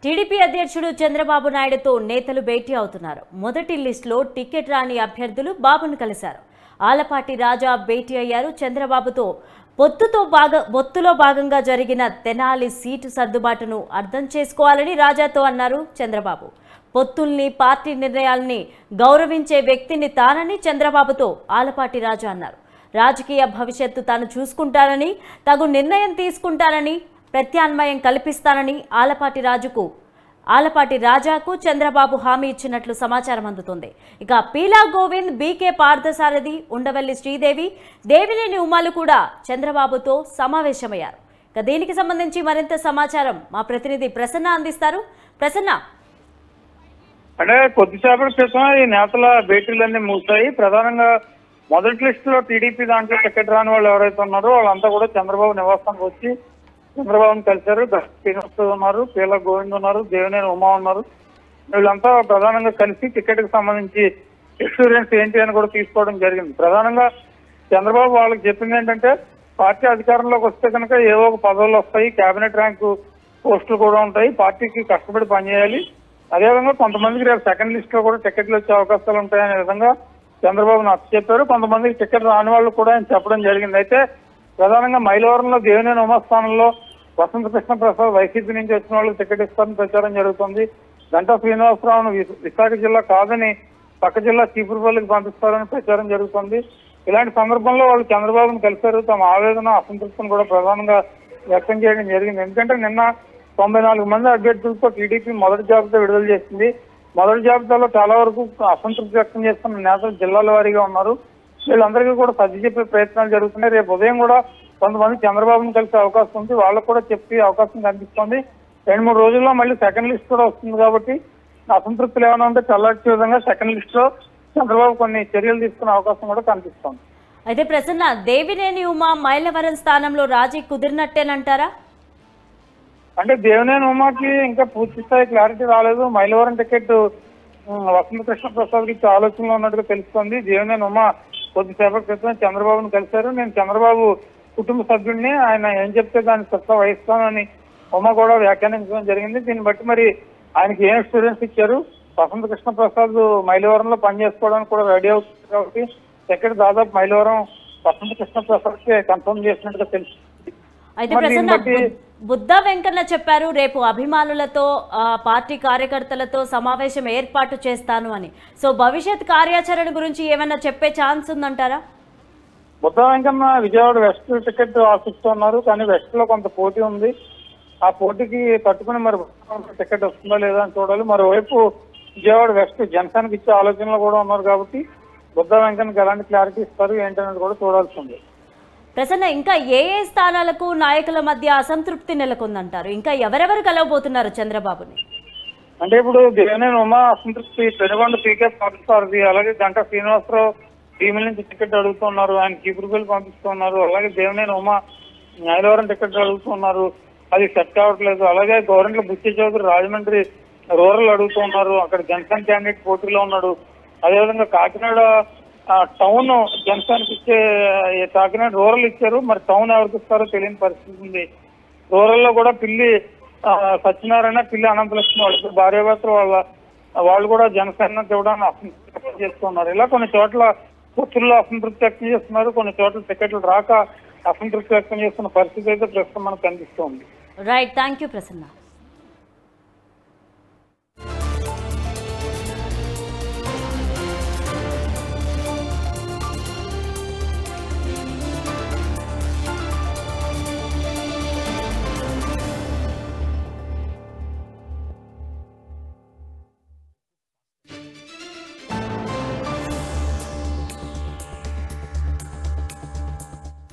TDP అధ్యక్షుడు చంద్రబాబు నాయుడుతో నేతలు భేటీ అవుతున్నారు. మొదటి లిస్టులో టికెట్ రాని అభ్యర్థులు బాబును కలిశారు. ఆలపాటి రాజా భేటీ అయ్యారు చంద్రబాబుతో. పొత్తులో భాగంగా జరిగిన తెనాలి సీటు సర్దుబాటును అర్థం చేసుకోవాలని రాజాతో అన్నారు చంద్రబాబు. పొత్తుల్ని, పార్టీ నిర్ణయాల్ని గౌరవించే వ్యక్తిని తానని చంద్రబాబుతో ఆలపాటి రాజా అన్నారు. రాజకీయ భవిష్యత్తు తాను చూసుకుంటానని, తగు నిర్ణయం తీసుకుంటానని, ప్రత్యామ్నాయం కల్పిస్తానని ఆలపాటి రాజాకు చంద్రబాబు హామీ ఇచ్చినట్లు సమాచారం అందుతుంది. ఇక పీలా గోవింద్, బీకే పార్థసారథి, ఉండవల్లి శ్రీదేవి, దేవినేని ఉమాలు కూడా చంద్రబాబుతో సమావేశమయ్యారు. ఇక దీనికి సంబంధించి మరింత సమాచారం మా ప్రతినిధి ప్రసన్న అందిస్తారు. ప్రసన్న, అంటే కొద్దిసేపటి క్రితం ఈ నేతల భేటీలన్నీ ముగిశాయి. ప్రధానంగా మొదటి లిస్టులో టీడీపీ దాంట్లో టికెట్ రాని వాళ్ళు ఎవరైతే ఉన్నారో వాళ్ళంతా కూడా చంద్రబాబు నివాసానికి వచ్చి చంద్రబాబుని కలిశారు. శ్రీనివాస్ ఉన్నారు, పీల గోవింద్ ఉన్నారు, దేవినేని ఉమా ఉన్నారు. వీళ్ళంతా ప్రధానంగా కలిసి టికెట్ కి సంబంధించి ఎక్స్పీరియన్స్ ఏంటి అని కూడా తీసుకోవడం జరిగింది. ప్రధానంగా చంద్రబాబు వాళ్ళకి చెప్పింది ఏంటంటే, పార్టీ అధికారంలోకి వస్తే కనుక ఏవో ఒక పదవులు వస్తాయి, కేబినెట్ ర్యాంకు పోస్టులు కూడా ఉంటాయి, పార్టీకి కష్టపడి పనిచేయాలి, అదేవిధంగా కొంతమందికి రేపు సెకండ్ లిస్ట్ లో కూడా టికెట్లు వచ్చే అవకాశాలు ఉంటాయనే విధంగా చంద్రబాబు నచ్చ చెప్పారు. కొంతమందికి టికెట్ రాని వాళ్ళు కూడా ఆయన చెప్పడం జరిగింది. అయితే ప్రధానంగా మైలవరంలో దేవినేని ఉమా స్థానంలో వసంత కృష్ణ ప్రసాద్ వైసీపీ నుంచి వచ్చిన వాళ్ళకి టికెట్ ఇస్తారని ప్రచారం జరుగుతుంది. గంటా శ్రీనివాసరావును విశాఖ జిల్లా కాదని పక్క జిల్లా చీపురుపల్లికి పంపిస్తారని ప్రచారం జరుగుతుంది. ఇలాంటి సందర్భంలో వాళ్ళు చంద్రబాబును కలిశారు. తమ ఆవేదన, అసంతృప్తిని కూడా ప్రధానంగా వ్యక్తం చేయడం జరిగింది. ఎందుకంటే నిన్న 94 మంది అభ్యర్థులతో టీడీపీ మొదటి జాబితా విడుదల చేసింది. మొదటి జాబితాలో చాలా వరకు అసంతృప్తి వ్యక్తం చేస్తున్న నేతలు జిల్లాల వారీగా ఉన్నారు. వీళ్ళందరికీ కూడా సర్ది చెప్పే ప్రయత్నాలు జరుగుతున్నాయి. రేపు ఉదయం కూడా కొంతమంది చంద్రబాబును కలిసే అవకాశం ఉంది. వాళ్ళకు కూడా చెప్పే అవకాశం కనిపిస్తుంది. 2-3 రోజుల్లో మళ్ళీ సెకండ్ లిస్ట్ కూడా వస్తుంది కాబట్టి అసంతృప్తులు ఏమైనా ఉంటే చల్లార్చే విధంగా సెకండ్ లిస్ట్ లో చంద్రబాబు కొన్ని చర్యలు తీసుకునే అవకాశం కూడా కనిపిస్తుంది. అయితే ప్రసన్న, దేవినేని ఉమా మైలవరం స్థానంలో రాజీ కుదిరినట్టేనంటారా? అంటే దేవినేని ఉమాకి ఇంకా పూర్తి స్థాయి క్లారిటీ రాలేదు. మైలవరం టికెట్ వసంత కృష్ణ ప్రసాద్ కి ఆలోచనలో ఉన్నట్టుగా తెలుస్తోంది. దేవినేని ఉమా కొద్దిసేపటి క్రితం చంద్రబాబును కలిశారు. నేను చంద్రబాబు కుటుంబ సభ్యుడిని, ఆయన ఏం చెప్తే దాన్ని శ్రద్ధ వహిస్తానని ఉమా కూడా వ్యాఖ్యానించడం జరిగింది. దీన్ని బట్టి మరి ఆయనకి ఏం ఎక్స్పీరియన్స్ ఇచ్చారు, వసంత కృష్ణ ప్రసాద్ మైలవరంలో పనిచేసుకోవడానికి కూడా రెడీ అవుతుంది కాబట్టి టికెట్ దాదాపు మైలవరం వసంత కృష్ణ ప్రసాద్ కి కన్ఫర్మ్ చేసినట్టుగా తెలుస్తుంది. అయితే ప్రసన్న, బుద్ధా వెంకన్న చెప్పారు రేపు అభిమానులతో, పార్టీ కార్యకర్తలతో సమావేశం ఏర్పాటు చేస్తాను అని. సో భవిష్యత్ కార్యాచరణ గురించి ఏమైనా చెప్పే ఛాన్స్ ఉందంటారా? బుద్ధా వెంకన్న విజయవాడ వెస్ట్ టికెట్ ఆశిస్తున్నారు, కానీ వెస్ట్ లో కొంత పోటీ ఉంది. ఆ పోటీకి తట్టుకుని మరి టికెట్ వస్తుందా లేదా అని చూడాలి. మరోవైపు విజయవాడ వెస్ట్ జనసేనకి ఇచ్చే ఆలోచనలు కూడా ఉన్నారు కాబట్టి బుద్ధా వెంకన్నకి ఎలాంటి క్లారిటీ ఇస్తారు ఏంటనేది కూడా చూడాల్సి ఉంది. ప్రసన్న, ఇంకా ఏ స్థానాలకు నాయకుల మధ్య అసంతృప్తి నెలకొందంటారు? ఇంకా ఎవరెవరు కలవబోతున్నారు చంద్రబాబుని? అంటే ఇప్పుడు దేవినేని ఉమా అసంతృప్తి, పెనుగొండ పీకే పార్థసారథి, అలాగే గంటా శ్రీనివాసరావు భీముల నుంచి టికెట్ అడుగుతున్నారు, ఆయన చీపురుపల్లి పంపిస్తున్నారు. అలాగే దేవినేని ఉమా మైలవరం టికెట్ అడుగుతున్నారు, అది సెట్ కావట్లేదు. అలాగే గవర్నమెంట్ బుచ్చి చౌదరి రాజమండ్రి రూరల్ అడుగుతున్నారు, అక్కడ జనసేన క్యాండిడేట్ పోటీలో ఉన్నాడు. అదేవిధంగా కాకినాడ టౌన్ జనసేనకి ఇచ్చే, కాకినాడ రూరల్ ఇచ్చారు, మరి టౌన్ ఎవరికి ఇస్తారో తెలియని పరిస్థితి ఉంది. రూరల్ లో కూడా పిల్లి సత్యనారాయణ, పిల్లి అనంతలక్ష్మి వాళ్ళకి భార్యాభర్తలు వాళ్ళు కూడా జనసేన ఇవ్వడానికి అసంతృప్తి చేస్తున్నారు. ఇలా కొన్ని చోట్ల పొత్తుల్లో అసంతృప్తి వ్యక్తం చేస్తున్నారు, కొన్ని చోట్ల టికెట్లు రాక అసంతృప్తి వ్యక్తం చేస్తున్న పరిస్థితి అయితే ప్రస్తుతం మనకు కనిపిస్తోంది. Right, thank you Prasanna.